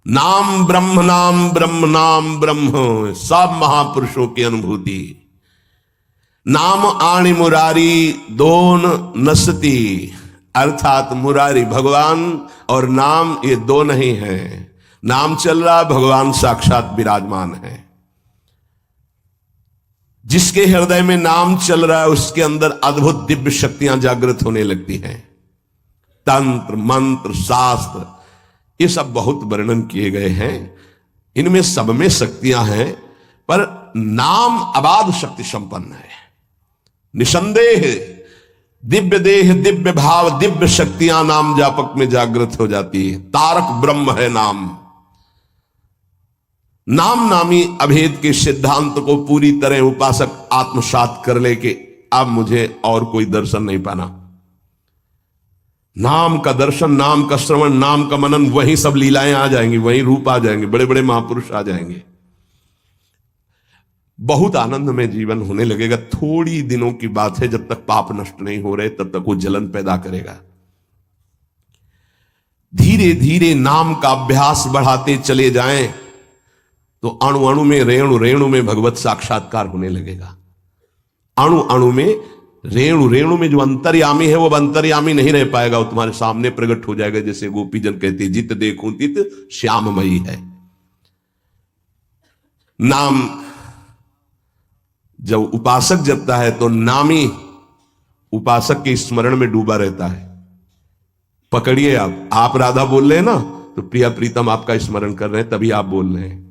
नाम ब्रह्म, नाम ब्रह्म, नाम ब्रह्म, सब महापुरुषों की अनुभूति। नाम आणी मुरारी दोन नसती, अर्थात मुरारी भगवान और नाम ये दो नहीं है। नाम चल रहा, भगवान साक्षात विराजमान है। जिसके हृदय में नाम चल रहा है उसके अंदर अद्भुत दिव्य शक्तियां जागृत होने लगती हैं। तंत्र मंत्र शास्त्र ये सब बहुत वर्णन किए गए हैं, इनमें सब में शक्तियां हैं, पर नाम अबाध शक्ति संपन्न है। निसंदेह दिव्य देह, दिव्य भाव, दिव्य शक्तियां नाम जापक में जागृत हो जाती है। तारक ब्रह्म है नाम। नाम नामी अभेद के सिद्धांत को पूरी तरह उपासक आत्मसात कर ले कि अब मुझे और कोई दर्शन नहीं पाना। नाम का दर्शन, नाम का श्रवण, नाम का मनन, वहीं सब लीलाएं आ जाएंगी, वहीं रूप आ जाएंगे, बड़े बड़े महापुरुष आ जाएंगे। बहुत आनंद में जीवन होने लगेगा। थोड़ी दिनों की बात है, जब तक पाप नष्ट नहीं हो रहे तब तक वो जलन पैदा करेगा। धीरे धीरे नाम का अभ्यास बढ़ाते चले जाएं तो अणु अणु में, रेणु रेणु में भगवत साक्षात्कार होने लगेगा। अणु अणु में, रेणु रेणु में जो अंतर्यामी है वो अंतर्यामी नहीं रह पाएगा, वो तुम्हारे सामने प्रकट हो जाएगा। जैसे गोपीजन कहते, जित देखूं तित श्याममयी है। नाम जब उपासक जपता है तो नामी उपासक के स्मरण में डूबा रहता है। पकड़िए, आप राधा बोल रहे हैं ना, तो प्रिया प्रीतम आपका स्मरण कर रहे हैं, तभी आप बोल रहे हैं।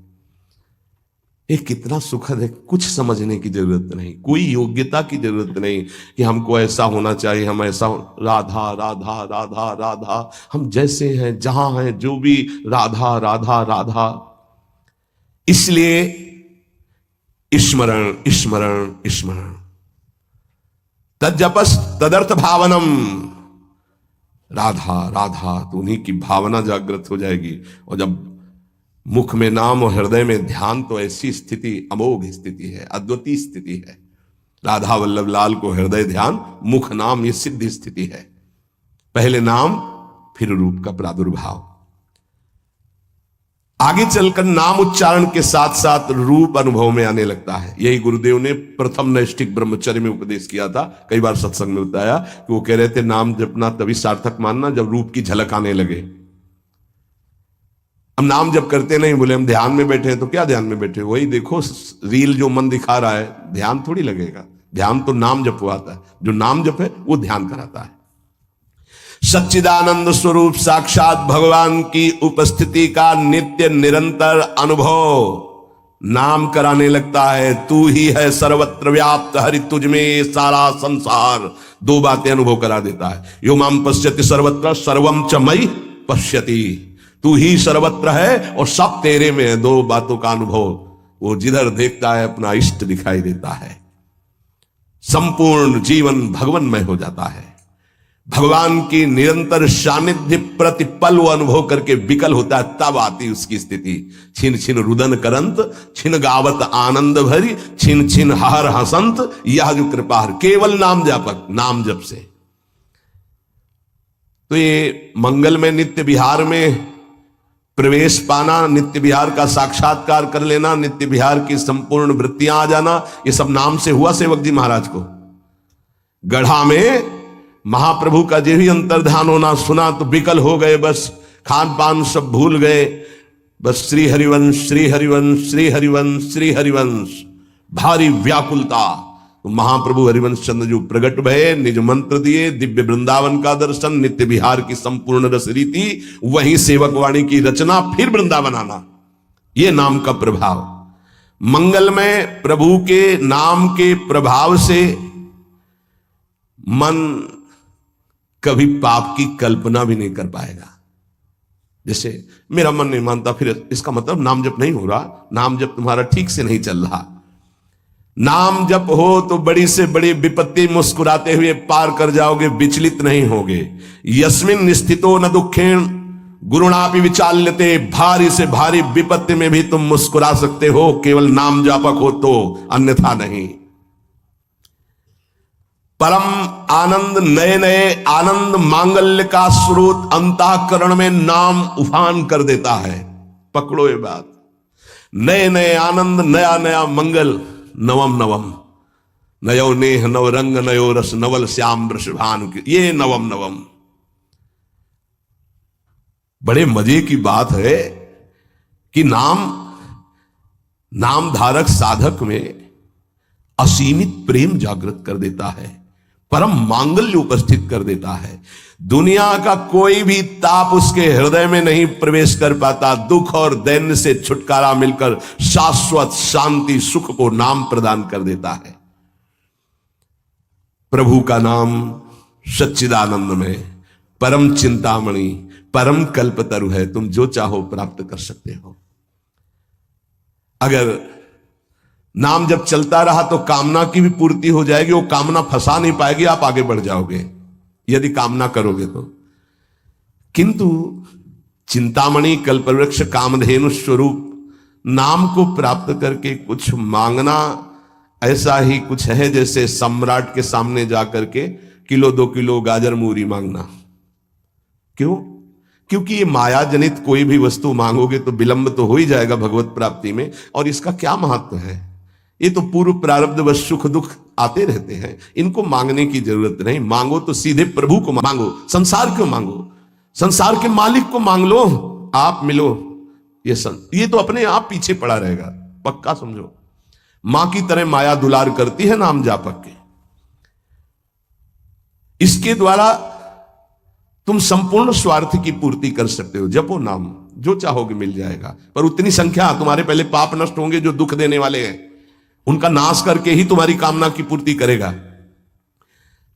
ये कितना सुखद है। कुछ समझने की जरूरत नहीं, कोई योग्यता की जरूरत नहीं कि हमको ऐसा होना चाहिए, हम ऐसा राधा राधा राधा राधा, हम जैसे हैं, जहां हैं, जो भी राधा राधा राधा। इसलिए स्मरण स्मरण स्मरण, तज्जपस तदर्थ भावनम, राधा राधा, तो उन्हीं की भावना जागृत हो जाएगी। और जब मुख में नाम और हृदय में ध्यान, तो ऐसी स्थिति अमोघ स्थिति है, अद्वितीय स्थिति है। राधा वल्लभ लाल को हृदय ध्यान, मुख नाम, ये सिद्ध स्थिति है। पहले नाम फिर रूप का प्रादुर्भाव। आगे चलकर नाम उच्चारण के साथ साथ रूप अनुभव में आने लगता है। यही गुरुदेव ने प्रथम नैष्ठिक ब्रह्मचर्य में उपदेश किया था। कई बार सत्संग में बताया कि वो कह रहे थे नाम जपना तभी सार्थक मानना जब रूप की झलक आने लगे। हम नाम जप करते नहीं, बोले हम ध्यान में बैठे हैं, तो क्या ध्यान में बैठे, वही देखो रील जो मन दिखा रहा है, ध्यान थोड़ी लगेगा। ध्यान तो नाम जपवाता है, जो नाम जप है वो ध्यान कराता है। सच्चिदानंद स्वरूप साक्षात भगवान की उपस्थिति का नित्य निरंतर अनुभव नाम कराने लगता है। तू ही है सर्वत्र व्याप्त, हरि तुझ में सारा संसार। दो बातें अनुभव करा देता है। यो माम पश्यति सर्वत्र सर्वम च मयि पश्यति, तू ही सर्वत्र है और सब तेरे में है। दो बातों का अनुभव, वो जिधर देखता है अपना इष्ट दिखाई देता है। संपूर्ण जीवन भगवन्मय हो जाता है। भगवान की निरंतर सानिध्य प्रतिपल वो अनुभव करके विकल होता है, तब आती उसकी स्थिति। छिन छिन रुदन करंत, छिन गावत आनंद भरी, छिन छिन हर हसंत, यह जो कृपा हर, केवल नाम जापक, नाम जप से। तो ये मंगल में नित्य विहार में प्रवेश पाना, नित्य विहार का साक्षात्कार कर लेना, नित्य विहार की संपूर्ण वृत्तियां आ जाना, ये सब नाम से हुआ सेवक जी महाराज को। गढ़ा में महाप्रभु का जो भी अंतर्ध्यान होना सुना तो विकल हो गए, बस खान पान सब भूल गए। बस श्री हरिवंश श्री हरिवंश श्री हरिवंश श्री हरिवंश, भारी व्याकुलता। तो महाप्रभु हरिवंश चंद्र जो प्रगट भये, निज मंत्र दिए, दिव्य वृंदावन का दर्शन, नित्य विहार की संपूर्ण रस रीति, वहीं सेवक वाणी की रचना, फिर वृंदावन आना, ये नाम का प्रभाव। मंगल में प्रभु के नाम के प्रभाव से मन कभी पाप की कल्पना भी नहीं कर पाएगा। जैसे मेरा मन नहीं मानता, फिर इसका मतलब नाम जप नहीं हो रहा, नाम जप तुम्हारा ठीक से नहीं चल रहा। नाम जप हो तो बड़ी से बड़ी विपत्ति मुस्कुराते हुए पार कर जाओगे, विचलित नहीं होगे। यस्मिन स्थितो न दुखेण गुरुणापि विचाल्यते, भारी से भारी विपत्ति में भी तुम मुस्कुरा सकते हो, केवल नाम जापक हो तो, अन्यथा नहीं। परम आनंद, नए नए आनंद मांगल्य का स्रोत अंतःकरण में नाम उफान कर देता है। पकड़ो ये बात, नए नए आनंद, नया नया मंगल, नवम नवम, नयो नेह नव रंग नयो रस, नवल श्याम वृषभान, ये नवम नवम। बड़े मजे की बात है कि नाम धारक साधक में असीमित प्रेम जागृत कर देता है, परम मांगल्य उपस्थित कर देता है। दुनिया का कोई भी ताप उसके हृदय में नहीं प्रवेश कर पाता। दुख और दैन्य से छुटकारा मिलकर शाश्वत शांति सुख को नाम प्रदान कर देता है। प्रभु का नाम सच्चिदानंद में परम चिंतामणि, परम कल्पतरु है। तुम जो चाहो प्राप्त कर सकते हो। अगर नाम जब चलता रहा तो कामना की भी पूर्ति हो जाएगी, वो कामना फंसा नहीं पाएगी, आप आगे बढ़ जाओगे यदि कामना करोगे तो। किंतु चिंतामणि, कल्पवृक्ष, कामधेनु स्वरूप नाम को प्राप्त करके कुछ मांगना ऐसा ही कुछ है जैसे सम्राट के सामने जाकर के किलो 2 किलो गाजर मूरी मांगना। क्यों? क्योंकि ये माया जनित कोई भी वस्तु मांगोगे तो विलंब तो हो ही जाएगा भगवत प्राप्ति में, और इसका क्या महत्व है? ये तो पूर्व प्रारब्ध व सुख दुख आते रहते हैं, इनको मांगने की जरूरत नहीं। मांगो तो सीधे प्रभु को मांगो, संसार क्यों मांगो? संसार के मालिक को मांग लो, आप मिलो। ये तो अपने आप पीछे पड़ा रहेगा, पक्का समझो। मां की तरह माया दुलार करती है नाम जापक के। इसके द्वारा तुम संपूर्ण स्वार्थ की पूर्ति कर सकते हो। जपो नाम, जो चाहोगे मिल जाएगा, पर उतनी संख्या तुम्हारे पहले पाप नष्ट होंगे जो दुख देने वाले हैं, उनका नाश करके ही तुम्हारी कामना की पूर्ति करेगा।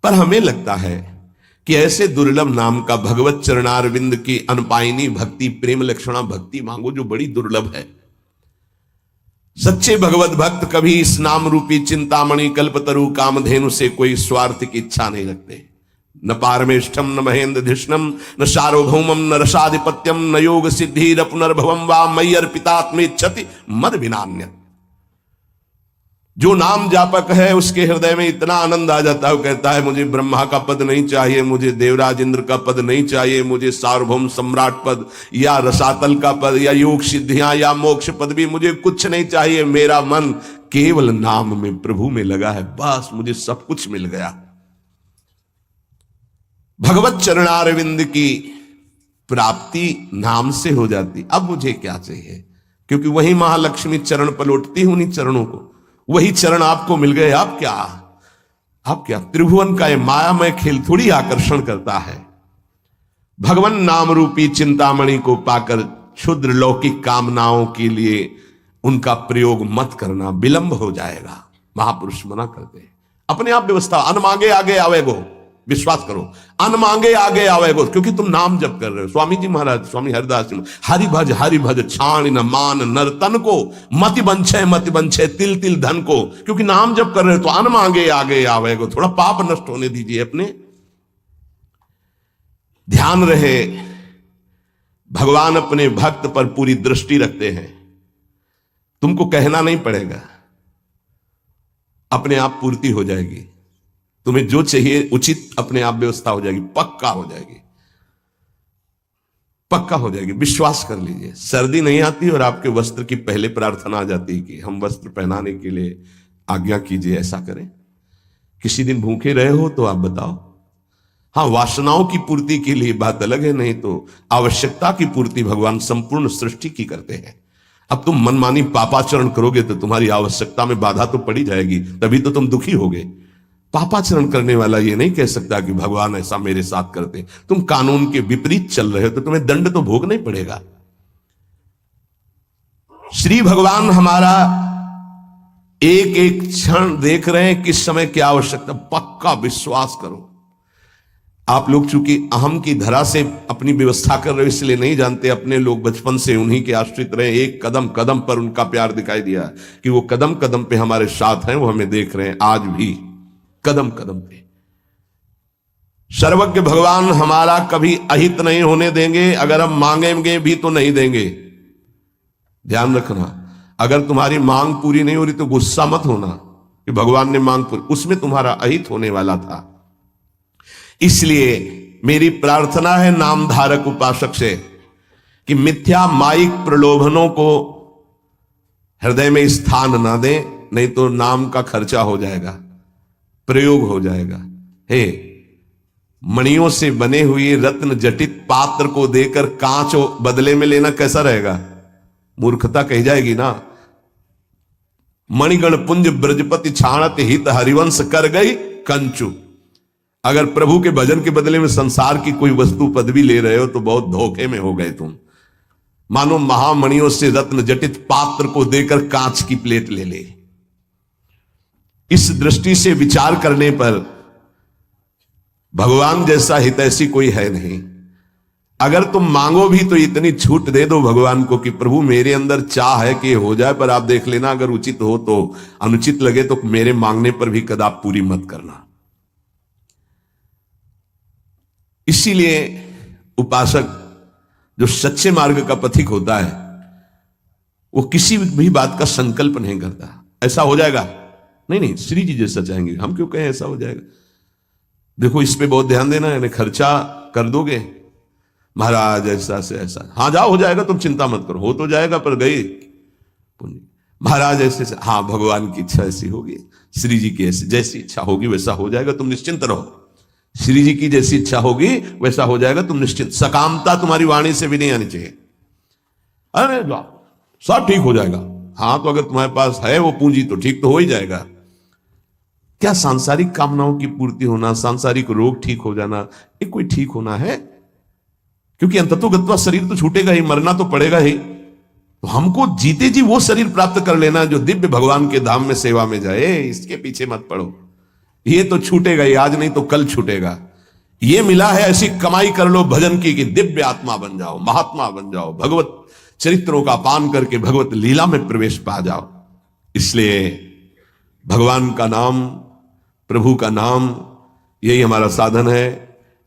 पर हमें लगता है कि ऐसे दुर्लभ नाम का भगवत चरणारविंद की अनपायनी भक्ति, प्रेम लक्षणा भक्ति मांगो जो बड़ी दुर्लभ है। सच्चे भगवत भक्त कभी इस नाम रूपी चिंतामणि, कल्पतरु, कामधेनु से कोई स्वार्थ की इच्छा नहीं रखते। न पारमेष्ठम न महेंद्र धिष्णम न सार्वभौमम न रसाधिपत्यम न योग सिद्धि न पुनर्भवम वा मयि अर्पितात्मेच्छति मद विनान्य। जो नाम जापक है उसके हृदय में इतना आनंद आ जाता है, वो कहता है मुझे ब्रह्मा का पद नहीं चाहिए, मुझे देवराज इंद्र का पद नहीं चाहिए, मुझे सार्वभौम सम्राट पद या रसातल का पद या योग सिद्धियां या मोक्ष पद भी मुझे कुछ नहीं चाहिए। मेरा मन केवल नाम में, प्रभु में लगा है, बस मुझे सब कुछ मिल गया। भगवत चरणारविंद की प्राप्ति नाम से हो जाती। अब मुझे क्या चाहिए? क्योंकि वही महालक्ष्मी चरण पलटती है उन्हीं चरणों को, वही चरण आपको मिल गए। आप क्या त्रिभुवन का ये मायामय खेल थोड़ी आकर्षण करता है। भगवान नाम रूपी चिंतामणि को पाकर क्षुद्र लौकिक कामनाओं के लिए उनका प्रयोग मत करना, विलंब हो जाएगा। महापुरुष मना करते हैं। अपने आप व्यवस्था, अन मांगे आगे आवेगो, विश्वास करो, अन मांगे आगे आवेगो, क्योंकि तुम नाम जप कर रहे हो। स्वामी जी महाराज, स्वामी हरिदास जी, हरि भज छाण न मान नर्तन को, मति बंछे तिल तिल धन को। क्योंकि नाम जप कर रहे हो तो अन मांगे आगे आवेगो। थोड़ा पाप नष्ट होने दीजिए अपने। ध्यान रहे, भगवान अपने भक्त पर पूरी दृष्टि रखते हैं। तुमको कहना नहीं पड़ेगा, अपने आप पूर्ति हो जाएगी। तुम्हें जो चाहिए उचित अपने आप व्यवस्था हो जाएगी, पक्का हो जाएगी, पक्का हो जाएगी। विश्वास कर लीजिए। सर्दी नहीं आती और आपके वस्त्र की पहले प्रार्थना आ जाती है कि हम वस्त्र पहनाने के लिए आज्ञा कीजिए, ऐसा करें। किसी दिन भूखे रहे हो तो आप बताओ। हाँ, वासनाओं की पूर्ति के लिए बात अलग है, नहीं तो आवश्यकता की पूर्ति भगवान संपूर्ण सृष्टि की करते हैं। अब तुम मनमानी पापाचरण करोगे तो तुम्हारी आवश्यकता में बाधा तो पड़ी जाएगी, तभी तो तुम दुखी होगे। पापाचरण करने वाला ये नहीं कह सकता कि भगवान ऐसा मेरे साथ करते। तुम कानून के विपरीत चल रहे हो तो तुम्हें दंड तो भोगना ही पड़ेगा। श्री भगवान हमारा एक एक क्षण देख रहे हैं, किस समय क्या आवश्यकता। पक्का विश्वास करो। आप लोग चूंकि अहम की धरा से अपनी व्यवस्था कर रहे हो इसलिए नहीं जानते। अपने लोग बचपन से उन्हीं के आश्रित रहे, एक कदम कदम पर उनका प्यार दिखाई दिया कि वो कदम कदम पे हमारे साथ हैं, वो हमें देख रहे हैं आज भी, कदम कदम पे। सर्वज्ञ भगवान हमारा कभी अहित नहीं होने देंगे। अगर हम मांगेंगे भी तो नहीं देंगे। ध्यान रखना, अगर तुम्हारी मांग पूरी नहीं हो रही तो गुस्सा मत होना कि भगवान ने मांग पूरी, उसमें तुम्हारा अहित होने वाला था। इसलिए मेरी प्रार्थना है नामधारक उपासक से कि मिथ्या माइक प्रलोभनों को हृदय में स्थान ना दें, नहीं तो नाम का खर्चा हो जाएगा, प्रयोग हो जाएगा। हे, मणियों से बने हुए रत्न जटित पात्र को देकर कांच बदले में लेना कैसा रहेगा? मूर्खता कही जाएगी ना। मणिगण पुंज ब्रजपति छाणत हित हरिवंश कर गई कंचु। अगर प्रभु के भजन के बदले में संसार की कोई वस्तु पदवी ले रहे हो तो बहुत धोखे में हो गए तुम। मानो महामणियों से रत्न जटित पात्र को देकर कांच की प्लेट ले ले। इस दृष्टि से विचार करने पर भगवान जैसा हितैषी कोई है नहीं। अगर तुम मांगो भी तो इतनी छूट दे दो भगवान को कि प्रभु मेरे अंदर चाह है कि हो जाए, पर आप देख लेना अगर उचित हो तो, अनुचित लगे तो मेरे मांगने पर भी कदाप पूरी मत करना। इसीलिए उपासक जो सच्चे मार्ग का पथिक होता है वो किसी भी बात का संकल्प नहीं करता ऐसा हो जाएगा, नहीं नहीं श्री जी जैसा चाहेंगे, हम क्यों कहें ऐसा हो जाएगा। देखो इस पे बहुत ध्यान देना है, खर्चा कर दोगे महाराज ऐसा से ऐसा, हाँ जाओ हो जाएगा, तुम चिंता मत करो, हो तो जाएगा पर गई पुण्य। महाराज ऐसे से, हाँ भगवान की इच्छा ऐसी होगी, श्री जी की ऐसी जैसी इच्छा होगी वैसा हो जाएगा, तुम निश्चिंत रहो। श्री जी की जैसी इच्छा होगी वैसा हो जाएगा, तुम निश्चिंत, सकामता तुम्हारी वाणी से भी नहीं आनी चाहिए। अरे सब ठीक हो जाएगा, हाँ तो अगर तुम्हारे पास है वो पूंजी तो ठीक तो हो ही जाएगा। क्या सांसारिक कामनाओं की पूर्ति होना, सांसारिक रोग ठीक हो जाना, ये कोई ठीक होना है? क्योंकि अंततोगत्वा शरीर तो छूटेगा ही, मरना तो पड़ेगा ही। तो हमको जीते जी वो शरीर प्राप्त कर लेना जो दिव्य भगवान के धाम में सेवा में जाए, इसके पीछे मत पड़ो। ये तो छूटेगा ही, आज नहीं तो कल छूटेगा। ये मिला है ऐसी कमाई कर लो भजन की कि दिव्य आत्मा बन जाओ, महात्मा बन जाओ, भगवत चरित्रों का पान करके भगवत लीला में प्रवेश पा जाओ। इसलिए भगवान का नाम, प्रभु का नाम, यही हमारा साधन है,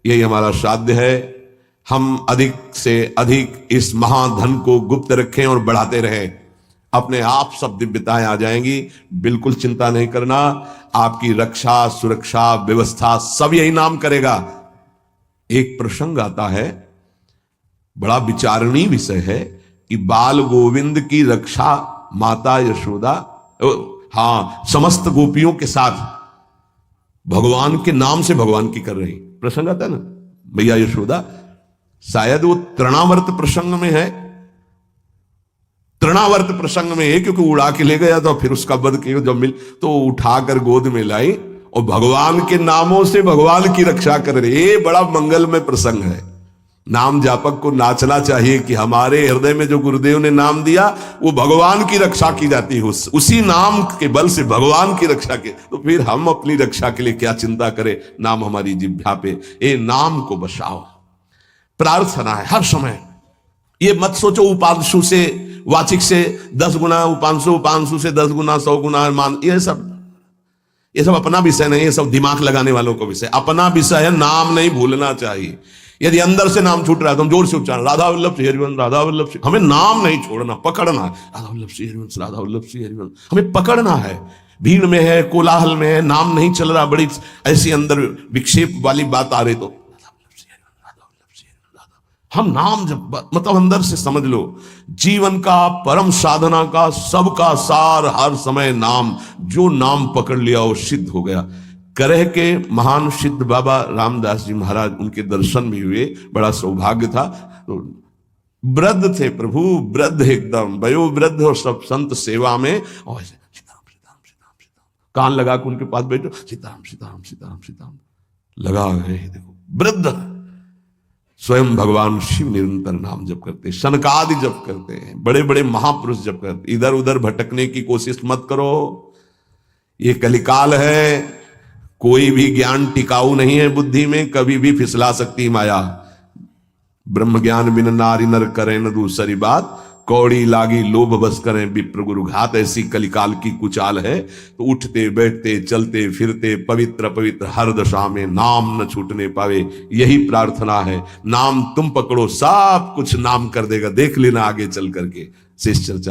यही हमारा साध्य है। हम अधिक से अधिक इस महाधन को गुप्त रखें और बढ़ाते रहें, अपने आप सब दिव्यताएं आ जाएंगी। बिल्कुल चिंता नहीं करना, आपकी रक्षा, सुरक्षा, व्यवस्था सब यही नाम करेगा। एक प्रसंग आता है, बड़ा विचारणीय विषय है कि बाल गोविंद की रक्षा माता यशोदा, हाँ समस्त गोपियों के साथ भगवान के नाम से भगवान की कर रही। प्रसंग आता है ना, भैया यशोदा, शायद वो तृणावर्त प्रसंग में है, तृणावर्त प्रसंग में है, क्योंकि उड़ा के ले गया था, फिर उसका वध किया, जब मिल तो उठाकर गोद में लाई और भगवान के नामों से भगवान की रक्षा कर रही। ये बड़ा मंगलमय प्रसंग है। नाम जापक को नाचना चाहिए कि हमारे हृदय में जो गुरुदेव ने नाम दिया वो भगवान की रक्षा की जाती है, उसी नाम के बल से भगवान की रक्षा के। तो फिर हम अपनी रक्षा के लिए क्या चिंता करें, नाम हमारी जिह्वा पे, ये नाम को बसाओ। प्रार्थना है हर समय, ये मत सोचो उपांशु से वाचिक से 10 गुना, उपांशु उपांशु से 10 गुना 100 गुना मान, ये सब अपना विषय नहीं, ये सब दिमाग लगाने वालों को विषय। अपना विषय है नाम नहीं भूलना चाहिए। यदि अंदर से नाम छूट रहा है तो हम जोर से उच्चारण, राधा वल्लभ श्री हरिवंश, राधा वल्लभ श्री, हमें नाम नहीं छोड़ना, पकड़ना, राधा वल्लभ श्री हरिवंश, राधा वल्लभ श्री हरिवंश, हमें पकड़ना है। भीड़ में है, कोलाहल में है, नाम नहीं चल रहा, बड़ी ऐसी अंदर विक्षेप वाली बात आ रही तो हम नाम जब, मतलब अंदर से समझ लो, जीवन का परम साधना का सबका सार हर समय नाम। जो नाम पकड़ लिया वो सिद्ध हो गया। करह के महान सिद्ध बाबा रामदास जी महाराज, उनके दर्शन भी हुए, बड़ा सौभाग्य था। तो वृद्ध थे प्रभु, वृद्ध एकदम वयोवृद्ध, और सब संत सेवा में, और सीताराम सीताराम सीताराम सीताराम, कान लगा के उनके पास बैठो, सीताराम सीताराम सीताराम सीताराम लगा गए। देखो वृद्ध स्वयं भगवान शिव निरंतर नाम जप करते, शनकादि जप करते हैं, बड़े बड़े महापुरुष जप करते। इधर उधर भटकने की कोशिश मत करो, ये कलिकाल है, कोई भी ज्ञान टिकाऊ नहीं है बुद्धि में, कभी भी फिसला सकती माया। ब्रह्म ज्ञान बिन नारी नर करें न दूसरी बात, कौड़ी लागी लोभ बस करें विप्र गुरु घात। ऐसी कलिकाल की कुचाल है। तो उठते बैठते चलते फिरते पवित्र पवित्र हर दशा में नाम न छूटने पावे, यही प्रार्थना है। नाम तुम पकड़ो, सब कुछ नाम कर देगा, देख लेना आगे चल करके। शेष चर्चा।